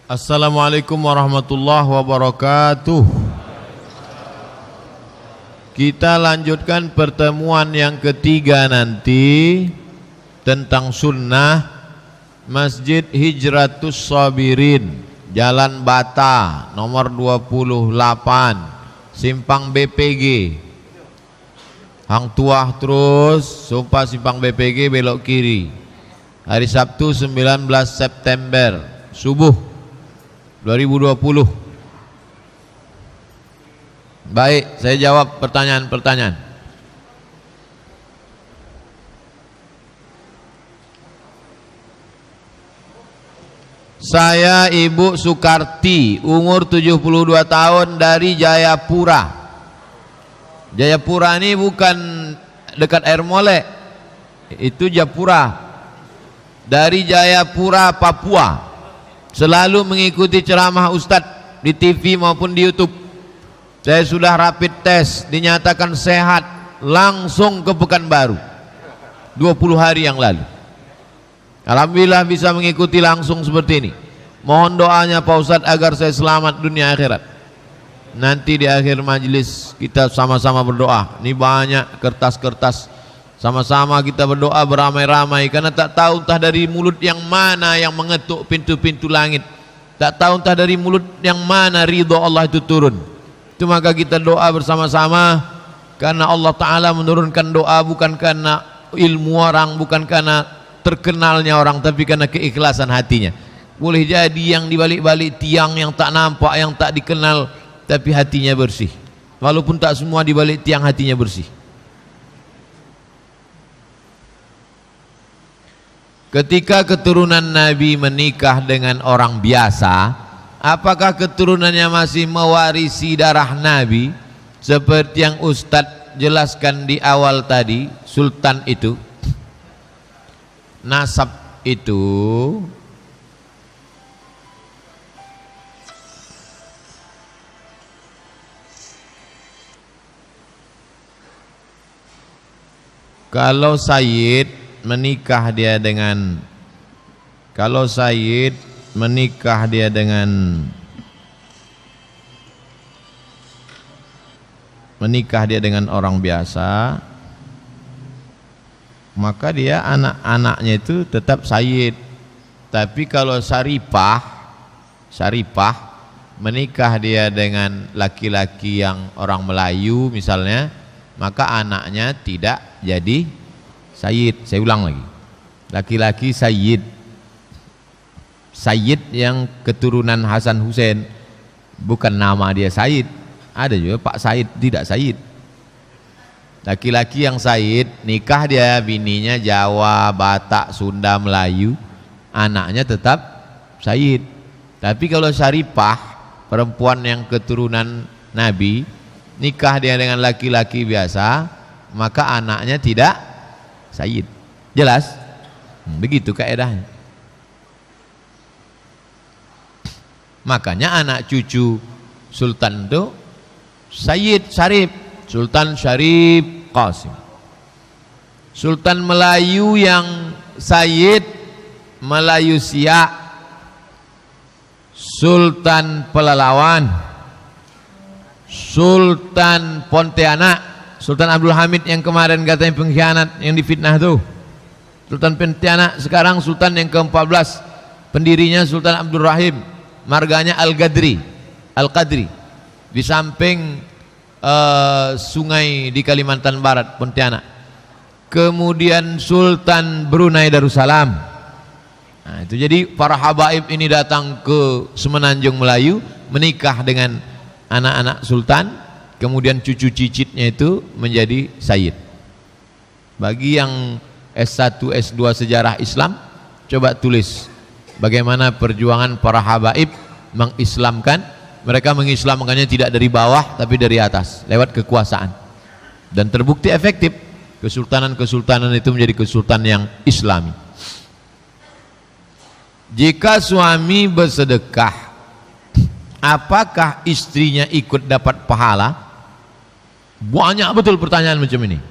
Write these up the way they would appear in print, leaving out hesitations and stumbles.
Assalamualaikum warahmatullahi wabarakatuh. Kita lanjutkan pertemuan yang ketiga nanti tentang sunnah Masjid Hijratus Sabirin, Jalan Bata, nomor 28, Simpang BPG. Hang Tuah terus, sumpah Simpang BPG belok kiri. Hari Sabtu 19 September, subuh 2020. Baik, saya jawab pertanyaan-pertanyaan. Saya Ibu Sukarti, umur 72 tahun dari Jayapura. Jayapura ini bukan dekat Air Molek, itu Japura. Dari Jayapura, Papua. Selalu mengikuti ceramah Ustadz di TV maupun di YouTube. Saya sudah rapid test, dinyatakan sehat, langsung ke Pekanbaru 20 hari yang lalu. Alhamdulillah bisa mengikuti langsung seperti ini. Mohon doanya Pak Ustadz agar saya selamat dunia akhirat. Nanti di akhir majelis kita sama-sama berdoa. Ini banyak kertas-kertas, sama-sama kita berdoa beramai-ramai, karena tak tahu entah dari mulut yang mana yang mengetuk pintu-pintu langit, tak tahu entah dari mulut yang mana ridho Allah itu turun. Itu maka kita doa bersama-sama, karena Allah Ta'ala menurunkan doa bukan karena ilmu orang, bukan karena terkenalnya orang, tapi karena keikhlasan hatinya. Boleh jadi yang di balik-balik tiang yang tak nampak, yang tak dikenal, tapi hatinya bersih. Walaupun tak semua di balik tiang hatinya bersih. Ketika keturunan Nabi menikah dengan orang biasa, apakah keturunannya masih mewarisi darah Nabi? Seperti yang Ustadz jelaskan di awal tadi, sultan itu, nasab itu kalau Sayyid menikah dia dengan orang biasa, maka dia anak-anaknya itu tetap Sayyid. Tapi kalau Syarifah menikah dia dengan laki-laki yang orang Melayu misalnya, maka anaknya tidak jadi Sayyid. Saya ulang lagi, laki-laki Sayyid yang keturunan Hasan Hussein, bukan nama dia Sayyid. Ada juga Pak Said, tidak Sayyid. Laki-laki yang Sayyid, nikah dia bininya Jawa, Batak, Sunda, Melayu, anaknya tetap Sayyid. Tapi kalau Syarifah, perempuan yang keturunan Nabi, nikah dia dengan laki-laki biasa, maka anaknya tidak Sayyid. Jelas? Begitu kaedahnya. Makanya anak cucu Sultan itu Sayyid Syarif, Sultan Syarif Qasim. Sultan Melayu yang Sayyid, Melayu Siak, Sultan Pelalawan, Sultan Pontianak, Sultan Abdul Hamid yang kemarin katanya pengkhianat yang difitnah tuh, Sultan Pontianak. Sekarang Sultan yang ke-14, pendirinya Sultan Abdul Rahim, marganya Al-Qadri, di samping sungai di Kalimantan Barat, Pontianak. Kemudian Sultan Brunei Darussalam. Nah, itu jadi para habaib ini datang ke Semenanjung Melayu, menikah dengan anak-anak sultan, kemudian cucu cicitnya itu menjadi Sayyid. Bagi yang S1, S2 sejarah Islam, coba tulis bagaimana perjuangan para habaib mengislamkan. Mereka mengislamkannya tidak dari bawah tapi dari atas, lewat kekuasaan, dan terbukti efektif. Kesultanan-kesultanan itu menjadi kesultanan yang Islami. Jika suami bersedekah, apakah istrinya ikut dapat pahala? Banyak betul pertanyaan macam ini.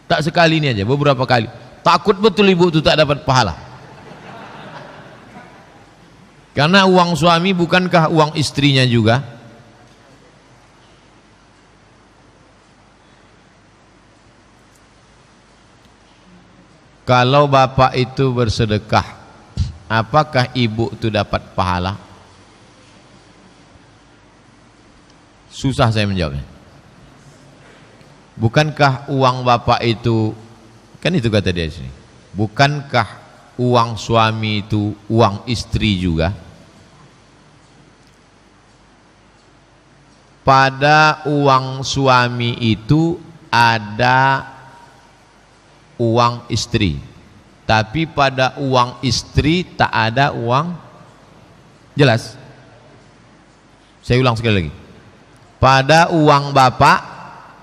Tak sekali ini aja, beberapa kali. Takut betul ibu itu tak dapat pahala. Karena uang suami bukankah uang istrinya juga? Kalau bapak itu bersedekah, apakah ibu itu dapat pahala? Susah saya menjawabnya. Bukankah uang bapak itu, kan itu kata dia sini, bukankah uang suami itu uang istri juga? Pada uang suami itu ada uang istri, tapi pada uang istri tak ada uang. Jelas? Saya ulang sekali lagi. Pada uang bapak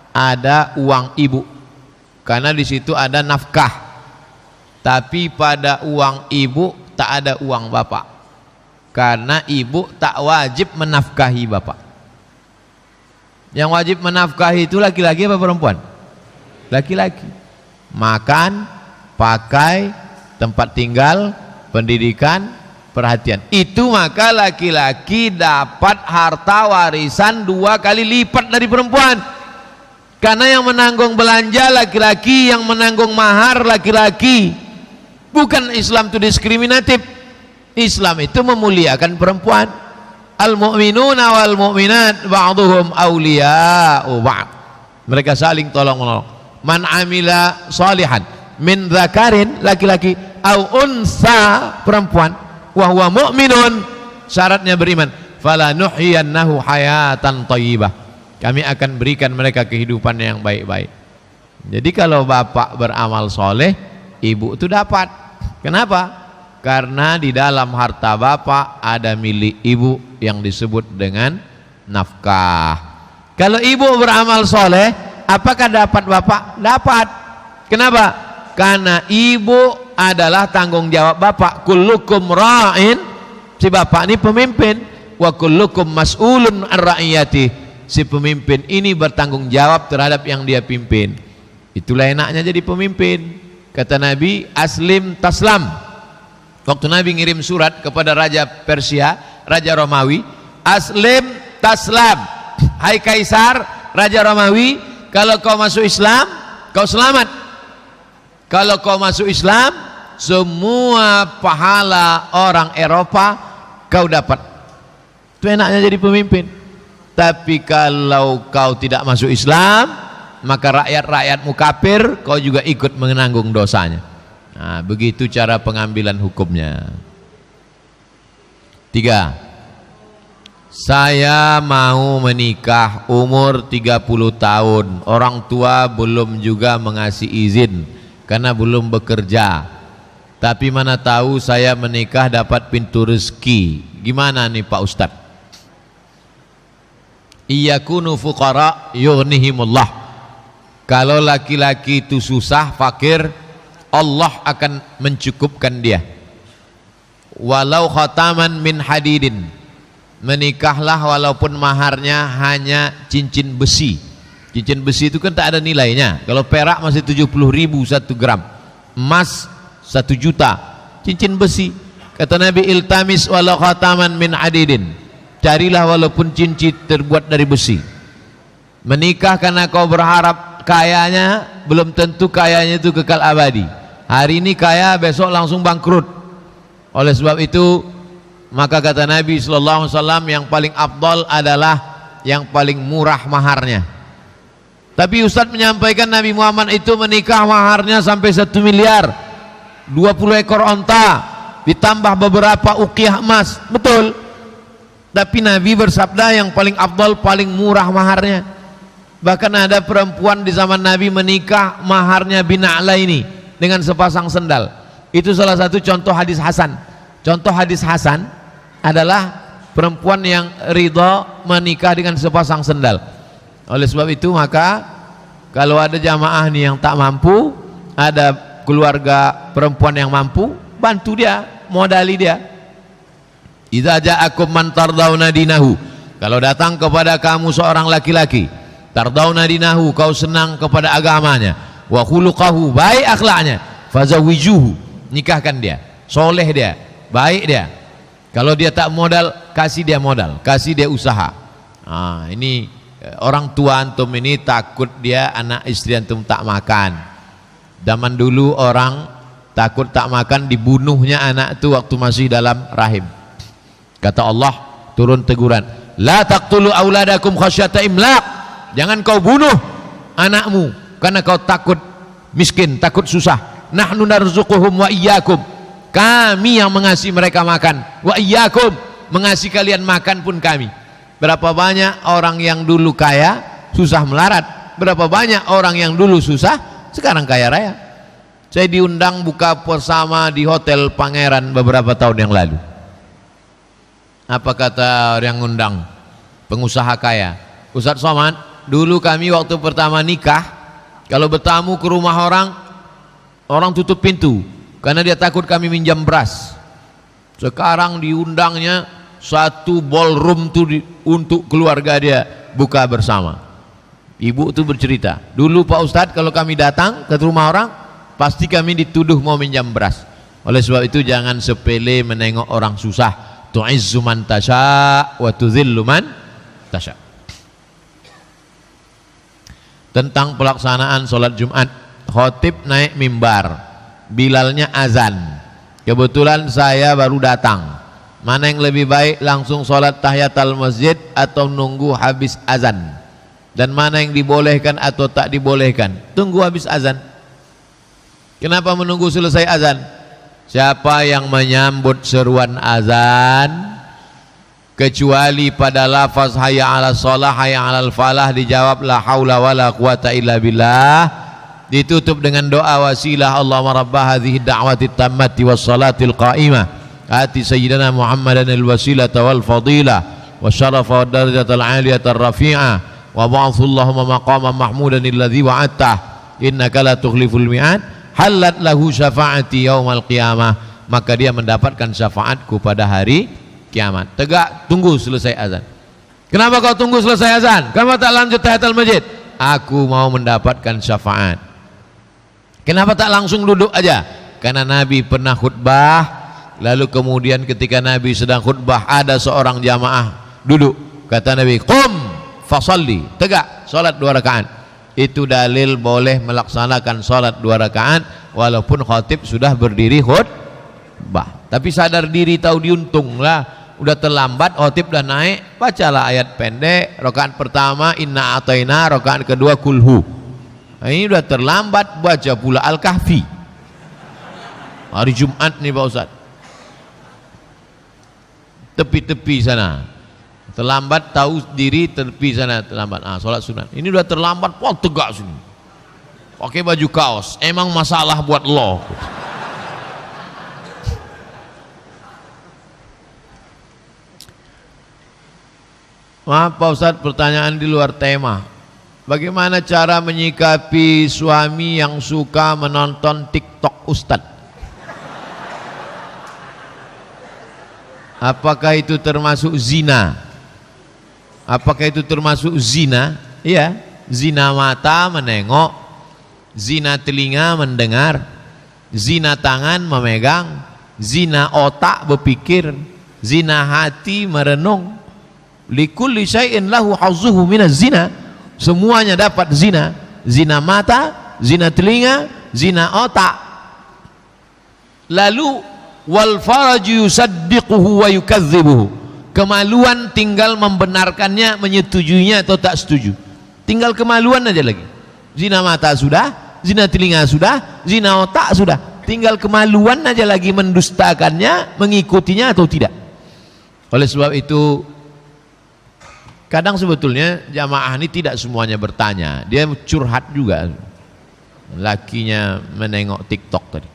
ada uang ibu, karena di situ ada nafkah. Tapi pada uang ibu tak ada uang bapak, karena ibu tak wajib menafkahi bapak. Yang wajib menafkahi itu laki-laki apa perempuan? Laki-laki. Makan, pakai, tempat tinggal, pendidikan, perhatian. Itu maka laki-laki dapat harta warisan 2 kali lipat dari perempuan. Karena yang menanggung belanja laki-laki, yang menanggung mahar laki-laki. Bukan Islam itu diskriminatif. Islam itu memuliakan perempuan. Al-mu'minuna wal mu'minat ba'duhum awliya'u ba'd. Mereka saling tolong-menolong. Man amila salihan min dzakarin, laki-laki, au unsa, perempuan, wa huwa mu'minun, syaratnya beriman, fala nuhyiyannahu hayatan thayyibah, kami akan berikan mereka kehidupan yang baik-baik. Jadi kalau bapak beramal soleh, ibu itu dapat. Kenapa? Karena di dalam harta bapak ada milik ibu yang disebut dengan nafkah. Kalau ibu beramal soleh, apakah dapat bapak? Dapat. Kenapa? Karena ibu adalah tanggung jawab bapak. Kullukum ra'in, si bapak ini pemimpin, wa kullukum mas'ulun an ra'iyati, si pemimpin ini bertanggung jawab terhadap yang dia pimpin. Itulah enaknya jadi pemimpin. Kata Nabi, aslim taslam. Waktu Nabi ngirim surat kepada Raja Persia, Raja Romawi, aslim taslam, hai Kaisar, Raja Romawi, kalau kau masuk Islam, kau selamat. Kalau kau masuk Islam, semua pahala orang Eropa kau dapat. Itu enaknya jadi pemimpin. Tapi kalau kau tidak masuk Islam, maka rakyat-rakyatmu kafir, kau juga ikut menanggung dosanya. Nah, begitu cara pengambilan hukumnya. 3. Saya mau menikah umur 30 tahun. Orang tua belum juga mengasih izin karena belum bekerja. Tapi mana tahu saya menikah dapat pintu rezeki. Gimana nih Pak Ustadz? Iyakunu fuqara yughnihimullah. Kalau laki-laki itu susah, fakir, Allah akan mencukupkan dia. Walau khataman min hadidin, menikahlah walaupun maharnya hanya cincin besi. Cincin besi itu kan tak ada nilainya. Kalau perak masih 70.000 1 gram, emas 1 juta. Cincin besi, kata Nabi, iltamis walau khataman min hadidin, carilah walaupun cincin terbuat dari besi. Menikah karena kau berharap kayanya, belum tentu kayanya itu kekal abadi. Hari ini kaya, besok langsung bangkrut. Oleh sebab itu, maka kata Nabi SAW, yang paling afdal adalah yang paling murah maharnya. Tapi Ustadz menyampaikan Nabi Muhammad itu menikah maharnya sampai 1 miliar, 20 ekor onta, ditambah beberapa uqiyah emas. Betul. Tapi Nabi bersabda yang paling afdal, paling murah maharnya. Bahkan ada perempuan di zaman Nabi menikah maharnya bina'la ini, dengan sepasang sendal. Itu salah satu contoh hadis hasan. Contoh hadis hasan adalah perempuan yang ridha menikah dengan sepasang sendal. Oleh sebab itu maka kalau ada jamaah nih yang tak mampu, ada keluarga perempuan yang mampu, bantu dia, modali dia. Idza ja'akum man tardawna dinahu, kalau datang kepada kamu seorang laki-laki, tardawna dinahu, kau senang kepada agamanya, wa khuluqahu, baik akhlaknya, fazawijuhu, nikahkan dia, soleh dia, baik dia. Kalau dia tak modal, kasih dia modal, kasih dia usaha. Ini orang tua antum ini takut dia anak istri antum tak makan. Zaman dulu orang takut tak makan, dibunuhnya anak itu waktu masih dalam rahim. Kata Allah, turun teguran, la taqtulu auladakum khasyata imlaq. Jangan kau bunuh anakmu karena kau takut miskin, takut susah. Nahnu narzuquhum wa iyyakum. Kami yang mengasihi mereka makan, wa iyyakum, mengasihi kalian makan pun kami. Berapa banyak orang yang dulu kaya susah melarat, berapa banyak orang yang dulu susah sekarang kaya raya. Saya diundang buka bersama di Hotel Pangeran beberapa tahun yang lalu. Apa kata yang ngundang? Pengusaha kaya, Ustadz Somad, dulu kami waktu pertama nikah, kalau bertamu ke rumah orang tutup pintu karena dia takut kami minjam beras. Sekarang diundangnya satu ballroom tuh untuk keluarga dia buka bersama. Ibu itu bercerita, dulu Pak Ustadz kalau kami datang ke rumah orang pasti kami dituduh mau minjam beras. Oleh sebab itu jangan sepele menengok orang susah. Tu'izzu man tasya wa tudhillu man tasya. Tentang pelaksanaan sholat Jumat, khotib naik mimbar, bilalnya azan. Kebetulan saya baru datang. Mana yang lebih baik, langsung sholat tahiyatul masjid atau nunggu habis azan? Dan mana yang dibolehkan atau tak dibolehkan? Tunggu habis azan. Kenapa menunggu selesai azan? Siapa yang menyambut seruan azan kecuali pada lafaz hayya 'alas shalah, hayya 'alal falah dijawab la haula wala quwata illa billah, ditutup dengan doa wasilah, Allahumma rabb hadhihi da'wati tammati was salatil qa'imah ati sayyidina Muhammadan al wasilata wal fadilah wasyarafa wad darajatal 'aliyatar rafi'ah wa ba'athu Allahumma maqaman mahmudan alladhi wa'adtah innaka la tukhliful mi'ad halat lahu syafa'ati yaumal qiyamah, maka dia mendapatkan syafaatku pada hari kiamat. Tegak tunggu selesai azan. Kenapa kau tunggu selesai azan? Kenapa tak lanjut tahiyatul masjid? Aku mau mendapatkan syafaat. Kenapa tak langsung duduk aja? Karena Nabi pernah khutbah, lalu kemudian ketika Nabi sedang khutbah ada seorang jamaah duduk, kata Nabi, qum fasalli, tegak salat 2 rakaat. Itu dalil boleh melaksanakan salat 2 rakaat walaupun khatib sudah berdiri khutbah. Tapi sadar diri, tahu diuntung lah, udah terlambat, khatib udah naik, bacalah ayat pendek, rakaat pertama inna ataina, rakaat kedua kulhu. Nah, ini udah terlambat, baca pula Al-Kahfi. Hari Jumat nih Pak Ustaz, tepi-tepi sana terlambat, tahu diri, tepi sana terlambat, sholat sunat. Ini udah terlambat, tegak sini pakai baju kaos, emang masalah buat lo. Maaf Pak Ustadz, pertanyaan di luar tema. Bagaimana cara menyikapi suami yang suka menonton TikTok Ustadz? Apakah itu termasuk zina? Apakah itu termasuk zina? Iya, zina mata menengok, zina telinga mendengar, zina tangan memegang, zina otak berpikir, zina hati merenung. Likulli syai'in lahu hazzuhu minaz zina. Semuanya dapat zina. Zina mata, zina telinga, zina otak. Lalu wal faraju yusaddiquhu wa yukadzibuhu. Kemaluan tinggal membenarkannya, menyetujuinya atau tak setuju. Tinggal kemaluan aja lagi. Zina mata sudah, zina telinga sudah, zina otak sudah. Tinggal kemaluan aja lagi mendustakannya, mengikutinya atau tidak. Oleh sebab itu, kadang sebetulnya jamaah ini tidak semuanya bertanya, dia curhat juga. Lakinya menengok TikTok tadi.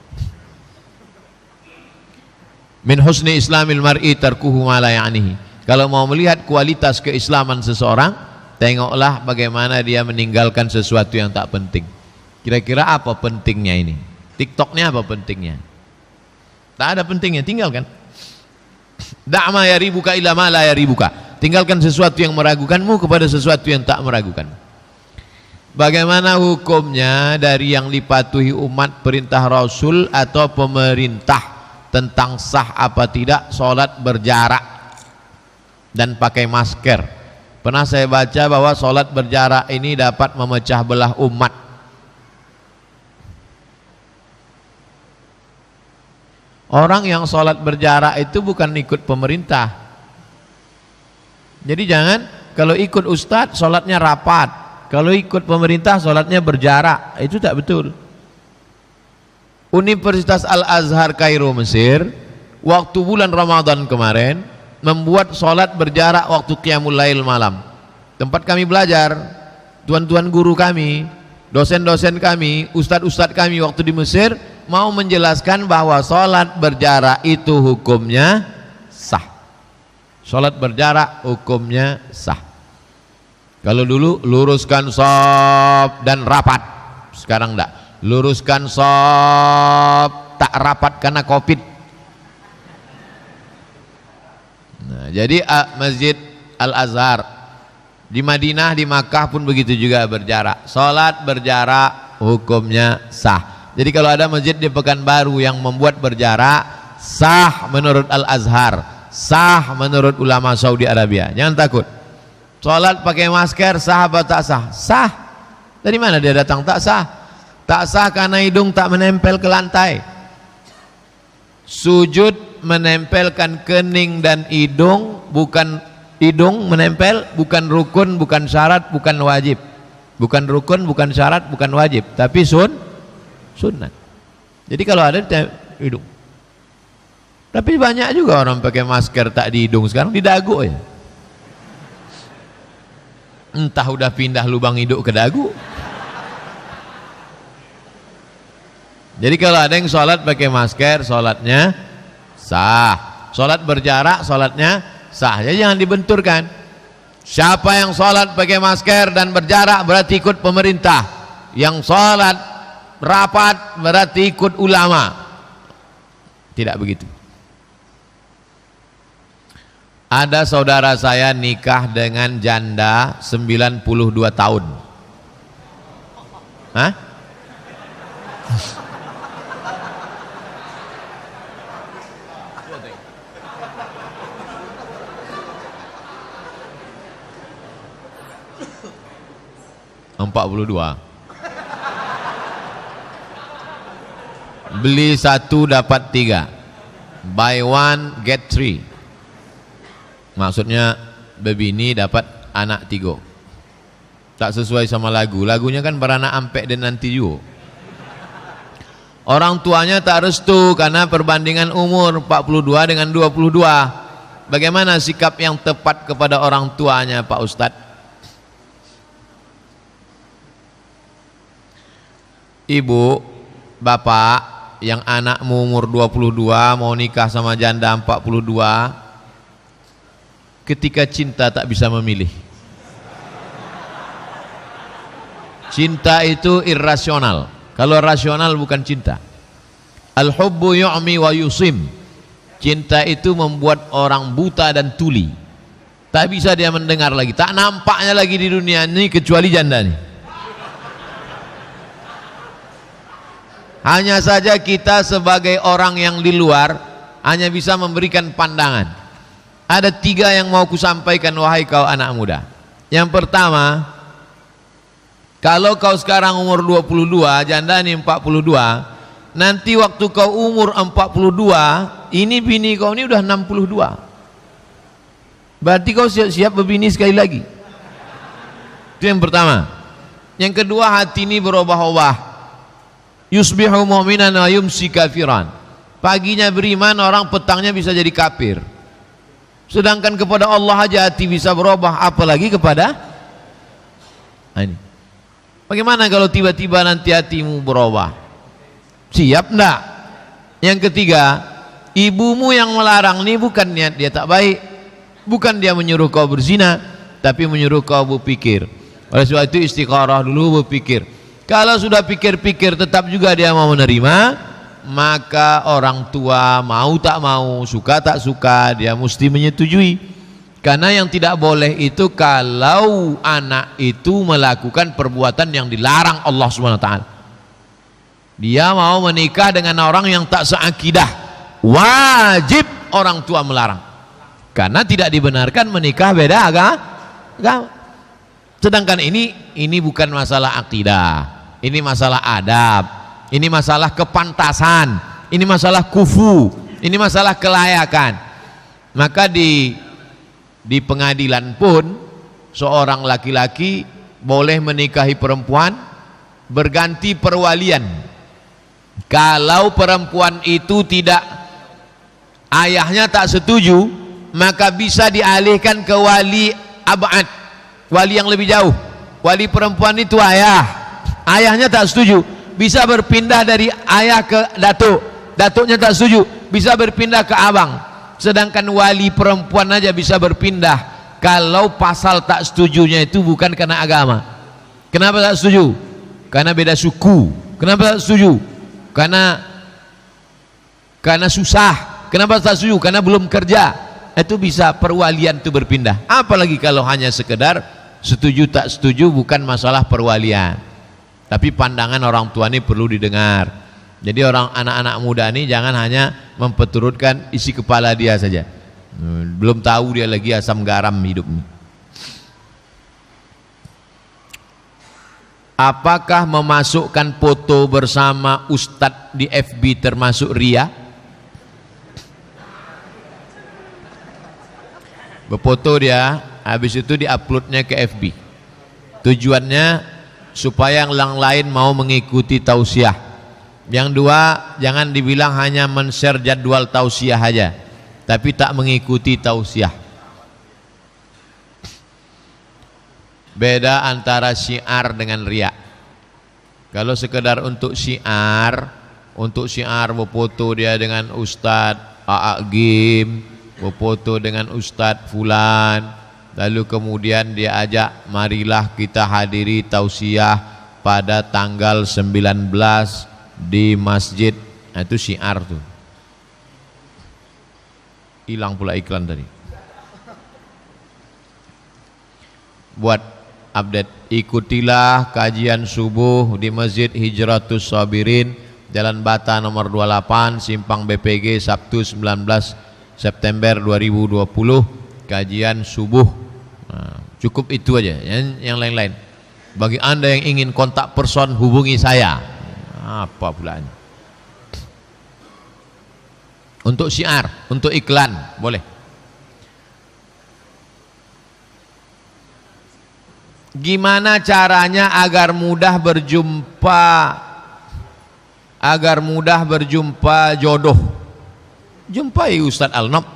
Min husni islamil mar'i tarkuhu ma la ya'nihi. Kalau mau melihat kualitas keislaman seseorang, tengoklah bagaimana dia meninggalkan sesuatu yang tak penting. Kira-kira apa pentingnya ini? TikToknya apa pentingnya? Tak ada pentingnya, tinggalkan. Da'ma yaribuka ila ma la yaribuka. Tinggalkan sesuatu yang meragukanmu kepada sesuatu yang tak meragukan. Bagaimana hukumnya dari yang dipatuhi umat perintah Rasul atau pemerintah tentang sah apa tidak sholat berjarak dan pakai masker. Pernah saya baca bahwa sholat berjarak ini dapat memecah belah umat. Orang yang sholat berjarak itu bukan ikut pemerintah. Jadi jangan kalau ikut ustadz sholatnya rapat, kalau ikut pemerintah sholatnya berjarak, itu tak betul. Universitas Al-Azhar Kairo Mesir waktu bulan Ramadan kemarin membuat sholat berjarak waktu qiyamul lail malam. Tempat kami belajar, tuan-tuan guru kami, dosen-dosen kami, ustadz-ustadz kami waktu di Mesir mau menjelaskan bahwa sholat berjarak itu hukumnya sah. Sholat berjarak hukumnya sah. Kalau dulu luruskan shaf dan rapat, sekarang enggak. Luruskan shaf tak rapat karena covid. Nah, jadi Masjid Al-Azhar di Madinah, di Makkah pun begitu juga berjarak. Sholat berjarak hukumnya sah. Jadi kalau ada masjid di Pekanbaru yang membuat berjarak, sah menurut Al-Azhar, sah menurut ulama Saudi Arabia. Jangan takut. Sholat pakai masker sah apa tak sah? Sah. Dari mana dia datang tak sah? Tak sah karena hidung tak menempel ke lantai. Sujud menempelkan kening dan hidung, bukan hidung menempel, bukan rukun, bukan syarat, bukan wajib. Bukan rukun, bukan syarat, bukan wajib, tapi sunnah. Jadi kalau ada hidung. Tapi banyak juga orang pakai masker tak di hidung, sekarang di dagu ya. Entah udah pindah lubang hidung ke dagu. Jadi kalau ada yang sholat pakai masker, sholatnya sah. Sholat berjarak, sholatnya sah. Jadi jangan dibenturkan. Siapa yang sholat pakai masker dan berjarak berarti ikut pemerintah. Yang sholat rapat berarti ikut ulama. Tidak begitu. Ada saudara saya nikah dengan janda 92 tahun. Hah? Beli 1 dapat 3, buy 1 get 3. Maksudnya bebini dapat anak 3. Tak sesuai sama lagunya kan beranak ampek dan nanti juga. Orang tuanya tak restu karena perbandingan umur 42 dengan 22. Bagaimana sikap yang tepat kepada orang tuanya Pak Ustadz? Ibu, bapak yang anakmu umur 22 mau nikah sama janda 42, ketika cinta tak bisa memilih. Cinta itu irrasional. Kalau rasional bukan cinta. Al-hubbu yu'mi wa yusim. Cinta itu membuat orang buta dan tuli. Tak bisa dia mendengar lagi, tak nampaknya lagi di dunia ini kecuali janda nih. Hanya saja kita sebagai orang yang di luar hanya bisa memberikan pandangan. Ada 3 yang mau kusampaikan wahai kau anak muda. Yang pertama, kalau kau sekarang umur 22, janda ini 42, nanti waktu kau umur 42, ini bini kau ini udah 62. Berarti kau siap-siap berbini sekali lagi. Itu yang pertama. Yang kedua, hati ini berubah-ubah. Yusbihu mu'minan wa yumsi kafiran. Paginya beriman orang, petangnya bisa jadi kafir. Sedangkan kepada Allah aja hati bisa berubah, apalagi kepada ini. Bagaimana kalau tiba-tiba nanti hatimu berubah? Siap enggak? Yang ketiga, ibumu yang melarang ini bukan niat dia tak baik, bukan dia menyuruh kau berzina, tapi menyuruh kau berpikir. Oleh sebab itu istikharah dulu, berpikir. Kalau sudah pikir-pikir tetap juga dia mau menerima, maka orang tua mau tak mau, suka tak suka, dia mesti menyetujui. Karena yang tidak boleh itu kalau anak itu melakukan perbuatan yang dilarang Allah SWT. Dia mau menikah dengan orang yang tak seakidah, wajib orang tua melarang, karena tidak dibenarkan menikah beda agama. Sedangkan ini bukan masalah akidah, ini masalah adab, ini masalah kepantasan, ini masalah kufu, ini masalah kelayakan. Maka di pengadilan pun seorang laki-laki boleh menikahi perempuan berganti perwalian. Kalau perempuan itu tidak, ayahnya tak setuju, maka bisa dialihkan ke wali abad, wali yang lebih jauh. Wali perempuan itu ayahnya tak setuju, bisa berpindah dari ayah ke datuk, datuknya tak setuju, bisa berpindah ke abang. Sedangkan wali perempuan aja bisa berpindah kalau pasal tak setujunya itu bukan karena agama. Kenapa tak setuju? Karena beda suku. Kenapa tak setuju? Karena susah. Kenapa tak setuju? Karena belum kerja. Itu bisa perwalian itu berpindah. Apalagi kalau hanya sekedar setuju tak setuju, bukan masalah perwalian. Tapi pandangan orang tua ini perlu didengar. Jadi anak-anak muda ini jangan hanya memperturutkan isi kepala dia saja. Belum tahu dia lagi asam garam hidup ini. Apakah memasukkan foto bersama ustadz di FB termasuk ria? Berfoto dia, habis itu diuploadnya ke FB. Tujuannya supaya yang lain mau mengikuti tausiah. Yang dua, jangan dibilang hanya men-share jadwal tausiah aja, tapi tak mengikuti tausiah. Beda antara syiar dengan riya. Kalau sekedar untuk syiar berfoto dia dengan Ustadz A'agim, berfoto dengan Ustadz Fulan, lalu kemudian dia ajak, marilah kita hadiri tausiah pada tanggal 19 di masjid. Nah, itu syiar tuh. Hilang pula iklan tadi. Buat update, ikutilah kajian subuh di Masjid Hijratus Sabirin, Jalan Bata nomor 28, Simpang BPG, Sabtu 19 September 2020, kajian subuh. Nah, cukup itu aja, yang lain-lain. Bagi Anda yang ingin kontak person, hubungi saya. Apa pulanya? Untuk syiar, untuk iklan boleh. Gimana caranya agar mudah berjumpa jodoh? Jumpai Ustadz Al-Nob.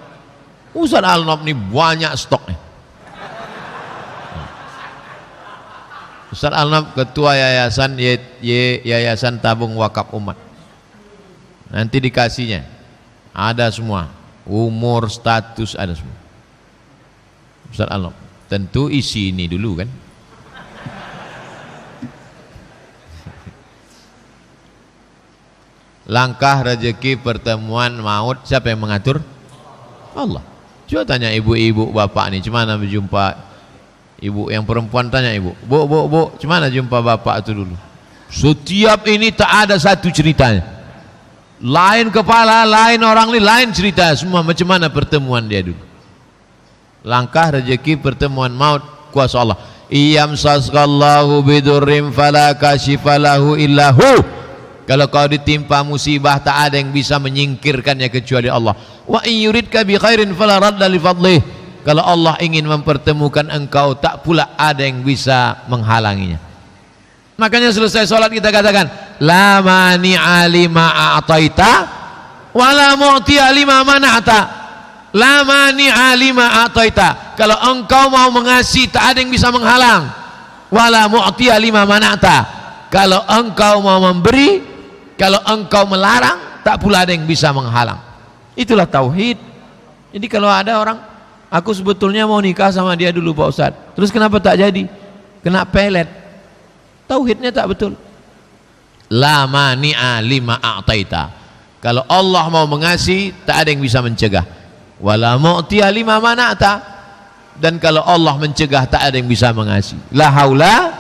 Ustadz Al-Nob ini banyak stoknya. Ustadz Al-Nob ketua yayasan Yayasan Tabung Wakaf Umat. Nanti dikasihnya ada semua, umur, status, ada semua. Ustadz Al-Nob tentu isi ini dulu kan. Langkah rezeki pertemuan maut siapa yang mengatur? Allah. Coba tanya ibu-ibu bapak nih, gimana berjumpa? Ibu yang perempuan tanya ibu, bu, gimana jumpa bapak itu dulu? Setiap ini tak ada satu ceritanya. Lain kepala, lain orang lain cerita semua, macam mana pertemuan dia dulu. Langkah rezeki pertemuan maut kuasa Allah. Iyam sasqallahu bidurrim fala kashifalahu illahu. Kalau kau ditimpa musibah, tak ada yang bisa menyingkirkannya kecuali Allah. Wa in yuridka bi khairin fala radda li fadlih. Kalau Allah ingin mempertemukan engkau, tak pula ada yang bisa menghalanginya. Makanya selesai sholat kita katakan, la mani'a lima a'taita wa la mu'ti'a lima mana'ta. La mani'a lima a'taita. Kalau engkau mau mengasihi, tak ada yang bisa menghalang. Wa la mu'ti'a lima mana'ta. Kalau engkau mau memberi, kalau engkau melarang, tak pula ada yang bisa menghalang. Itulah tauhid. Jadi kalau ada orang, aku sebetulnya mau nikah sama dia dulu Pak Ustadz, terus kenapa tak jadi? Kena pelet. Tauhidnya tak betul. La mani'a lima a'taita. Kalau Allah mau mengasihi, tak ada yang bisa mencegah. Wala mu'ti'a lima mana'ta. Dan kalau Allah mencegah, tak ada yang bisa mengasihi. La haula,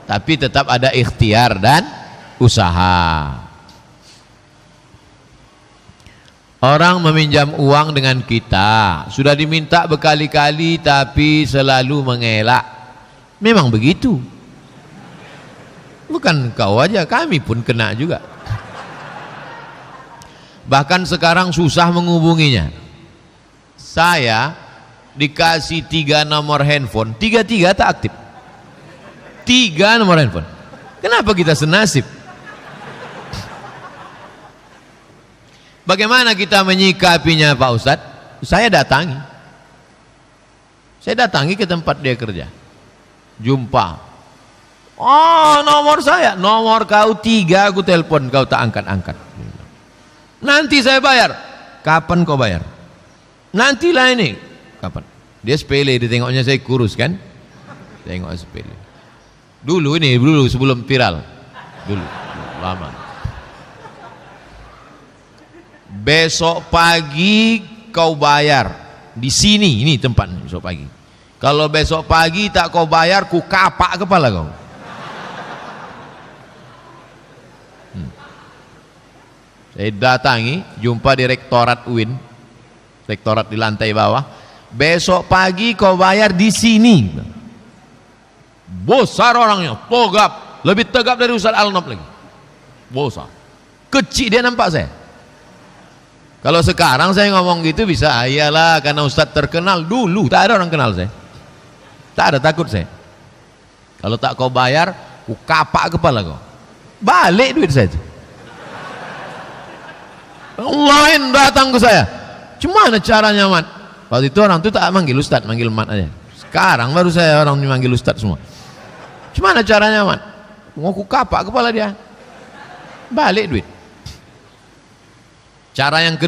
tapi tetap ada ikhtiar dan usaha. Orang meminjam uang dengan kita, sudah diminta berkali-kali tapi selalu mengelak. Memang begitu. Bukan kau aja, kami pun kena juga. Bahkan sekarang susah menghubunginya. Saya dikasih 3 nomor handphone, 3 tak aktif. 3 nomor handphone. Kenapa kita senasib? Bagaimana kita menyikapinya Pak Ustadz? Saya datangi ke tempat dia kerja, jumpa. Oh, nomor saya, nomor kau 3, aku telepon kau tak angkat-angkat. Nanti saya bayar. Kapan kau bayar? Nantilah ini. Kapan? Dia sepele, ditengoknya saya kurus kan? Tengok sepele. Dulu sebelum viral. Dulu lama. Besok pagi kau bayar di sini, ini tempat besok pagi. Kalau besok pagi tak kau bayar, ku kapak kepala kau. Saya datangi, jumpa direktorat UIN, rektorat di lantai bawah. Besok pagi kau bayar di sini. Besar orangnya, tegap, lebih tegap dari Ustaz Al-Nab lagi. Besar, kecil dia nampak saya. Kalau sekarang saya ngomong gitu bisa, iyalah karena Ustadz terkenal. Dulu tak ada orang kenal saya, tak ada, takut saya. Kalau tak kau bayar, ku kapak kepala kau. Balik duit saya itu. Lain datang ke saya, gimana caranya Mat? Waktu itu orang itu tak manggil Ustadz, manggil Mat aja. Sekarang baru saya orang dimanggil Ustadz semua. Gimana caranya Mat? Mau ku kapak kepala dia, balik duit. Cara yang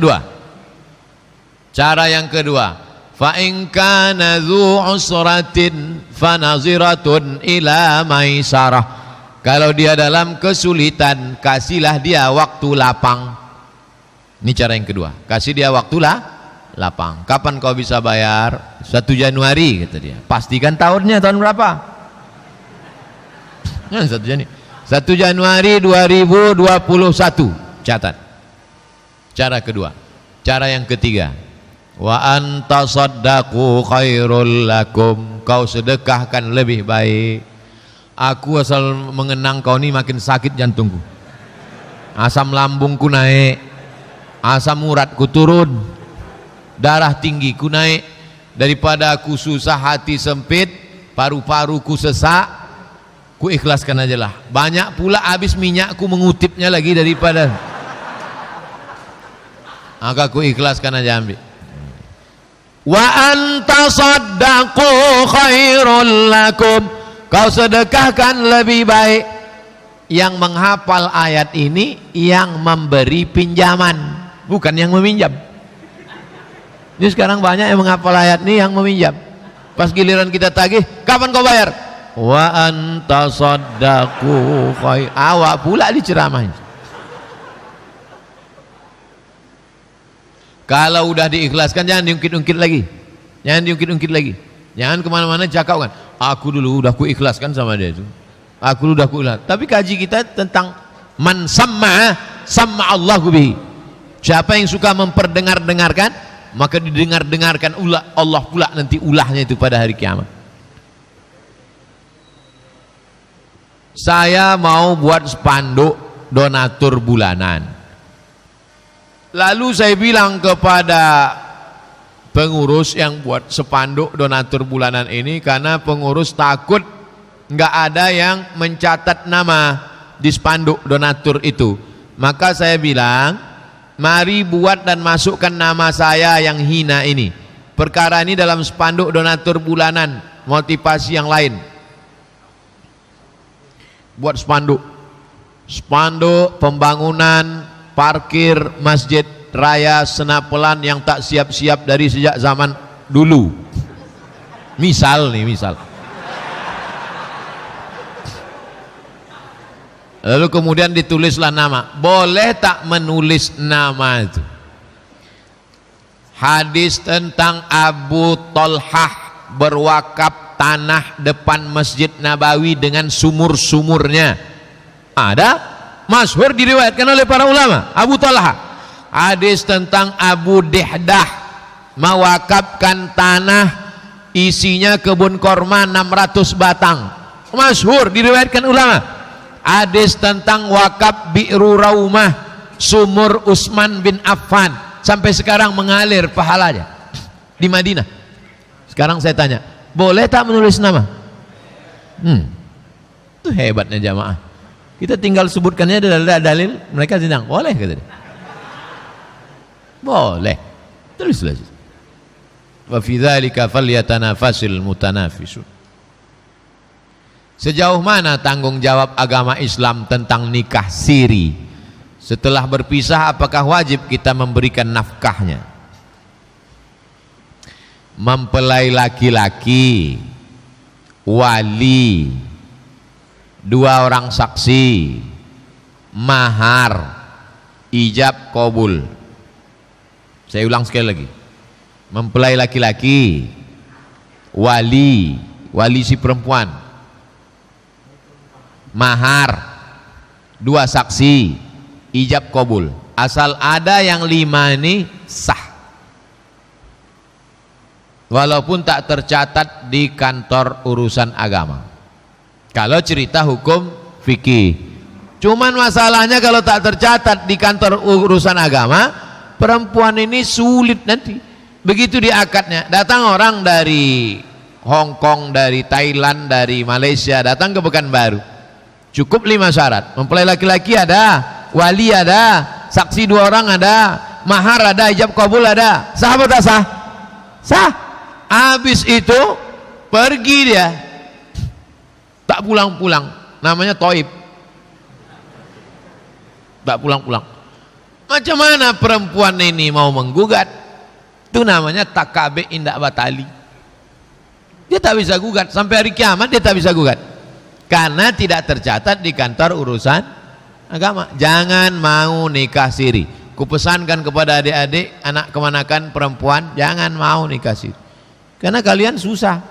kedua, fa in kana dzu usratin fanaziratun ila maisarah. Kalau dia dalam kesulitan, kasihlah dia waktu lapang. Ini cara yang kedua, kasih dia waktu lapang. Kapan kau bisa bayar? 1 Januari kata dia. Pastikan tahunnya tahun berapa? 1 Januari 2021. Catat. Cara kedua. Cara yang ketiga, wa antasaddaqu khairul lakum. Kau sedekahkan lebih baik. Aku asal mengenang kau ni makin sakit jantungku, asam lambungku naik, asam uratku turun, darah tinggiku naik. Daripada aku susah hati sempit, paru-paruku sesak, ku ikhlaskan aja lah. Banyak pula habis minyakku mengutipnya lagi daripada, maka ku ikhlaskan aja, ambil. Wa antasaddaqu khairul lakum. Kau sedekahkan lebih baik. Yang menghafal ayat ini yang memberi pinjaman, bukan yang meminjam. Jadi sekarang banyak yang menghafal ayat ini yang meminjam. Pas giliran kita tagih, kapan kau bayar? Wa antasaddaqu khair. Awak pula diceramahin. Kalau udah diikhlaskan, jangan diungkit-ungkit lagi. Jangan kemana-mana cakap kan, aku dulu udah ku ikhlaskan sama dia itu. Aku udah ku ikhlas. Tapi kaji kita tentang man sama Allahu bihi. Siapa yang suka memperdengar-dengarkan, maka didengar-dengarkan Allah pula nanti ulahnya itu pada hari kiamat. Saya mau buat spanduk donatur bulanan. Lalu saya bilang kepada pengurus yang buat spanduk donatur bulanan ini, karena pengurus takut nggak ada yang mencatat nama di spanduk donatur itu, maka saya bilang, mari buat dan masukkan nama saya yang hina ini, perkara ini dalam spanduk donatur bulanan, motivasi yang lain. Buat spanduk pembangunan parkir Masjid Raya Senapelan yang tak siap-siap dari sejak zaman dulu. Misal. Lalu kemudian ditulislah nama. Boleh tak menulis nama itu? Hadis tentang Abu Tolhah berwakaf tanah depan Masjid Nabawi dengan sumur-sumurnya. Ada, masyhur diriwayatkan oleh para ulama. Abu Talha, Hadis tentang Abu Dihdah mewakafkan tanah isinya kebun korma 600 batang. Masyhur diriwayatkan ulama. Hadis tentang wakaf Bi'ru Raumah, sumur Utsman bin Affan, sampai sekarang mengalir pahalanya di Madinah. Sekarang saya tanya, boleh tak menulis nama? Itu hebatnya jamaah. Kita tinggal sebutkannya dalil, mereka sedang boleh kata dia. Boleh. Tulislah. Wa fi dzalika falyatanafasil mutanafisun. Sejauh mana tanggung jawab agama Islam tentang nikah siri? Setelah berpisah, apakah wajib kita memberikan nafkahnya? Mempelai laki-laki, wali, 2 orang saksi, mahar, ijab qabul. Saya ulang sekali lagi. Mempelai laki-laki, wali si perempuan, mahar, 2 saksi, ijab qabul. Asal ada yang 5 ini sah, walaupun tak tercatat di kantor urusan agama. Kalau cerita hukum fikih, cuman masalahnya kalau tak tercatat di kantor urusan agama, perempuan ini sulit nanti. Begitu di akadnya, datang orang dari Hong Kong, dari Thailand, dari Malaysia, datang ke Pekanbaru, cukup 5 syarat. Mempelai laki-laki ada, wali ada, saksi 2 orang ada, mahar ada, ijab qabul ada. Sah atau tak sah? Sah. Habis itu pergi dia, tak pulang-pulang, namanya toib, tak pulang-pulang. Macam mana perempuan ini mau menggugat? Itu namanya takabe indak batali. Dia tak bisa gugat sampai hari kiamat, dia tak bisa gugat karena tidak tercatat di kantor urusan agama. Jangan mau nikah siri. Kupesankan kepada adik-adik, anak kemanakan perempuan, jangan mau nikah siri, karena kalian susah,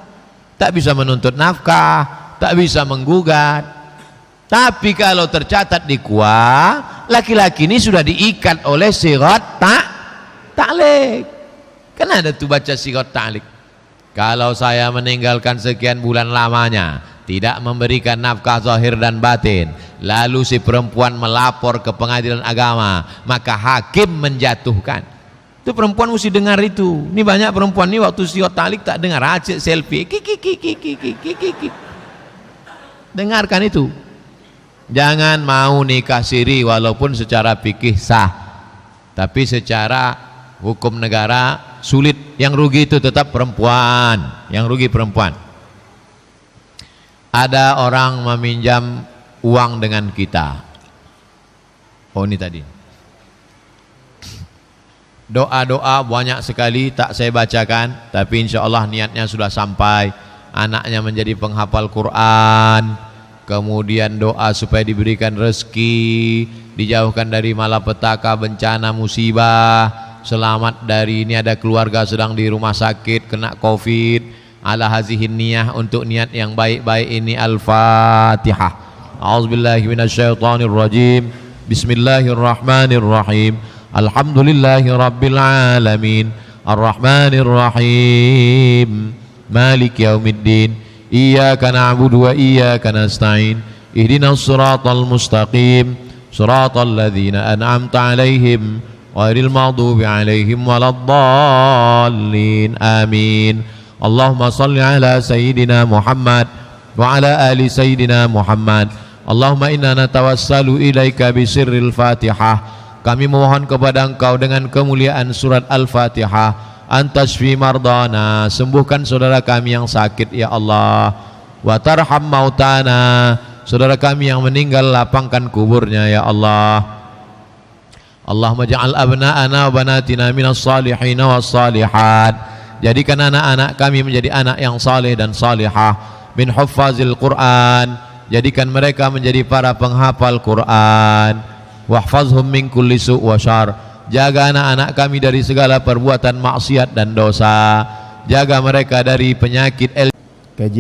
tak bisa menuntut nafkah, tak bisa menggugat. Tapi kalau tercatat di KUA, laki-laki ini sudah diikat oleh sirat ta'liq. Kan ada tuh baca sirat ta'liq. Kalau saya meninggalkan sekian bulan lamanya, tidak memberikan nafkah zahir dan batin, lalu si perempuan melapor ke pengadilan agama, maka hakim menjatuhkan. Itu perempuan mesti dengar itu. Ini banyak perempuan ini waktu sirat ta'liq tak dengar, acik selfie, dengarkan itu. Jangan mau nikah siri walaupun secara fikih sah, tapi secara hukum negara sulit. Yang rugi itu tetap perempuan, yang rugi perempuan. Ada orang meminjam uang dengan kita. Oh, ini tadi doa-doa banyak sekali, tak saya bacakan, tapi insya Allah niatnya sudah sampai. Anaknya menjadi penghafal Quran, kemudian doa supaya diberikan rezeki, dijauhkan dari malapetaka, bencana, musibah, selamat dari ini, ada keluarga sedang di rumah sakit kena COVID. Ala hazihin niyah, untuk niat yang baik-baik ini. Al-Fatihah. A'udzubillahi minasyaitonirrajim. Bismillahirrahmanirrahim. Alhamdulillahi rabbil alamin. Ar-Rahmanirrahim. Malik yaumiddin. Iyyaka na'budu wa iyyaka nasta'in. Ihdinas siratal mustaqim. Siratal ladzina an'amta 'alaihim ghairil maghdubi 'alaihim waladdallin. Amin. Allahumma salli ala sayyidina Muhammad wa ala ali sayyidina Muhammad. Allahumma inna natawassalu ilaika bisirril Fatihah. Kami mohon kepada Engkau dengan kemuliaan surat Al-Fatihah, antashfi mardana, sembuhkan saudara kami yang sakit ya Allah. Wa tarham mautana, saudara kami yang meninggal lapangkan kuburnya ya Allah. Allahumma ja'al abna'ana wa banatina minas salihin was salihat. Jadikan anak-anak kami menjadi anak yang saleh dan salihah, min huffazil Quran. Jadikan mereka menjadi para penghafal Quran. Wahfazhum min kulli su' wa syar. Jaga anak-anak kami dari segala perbuatan maksiat dan dosa. Jaga mereka dari penyakit kajian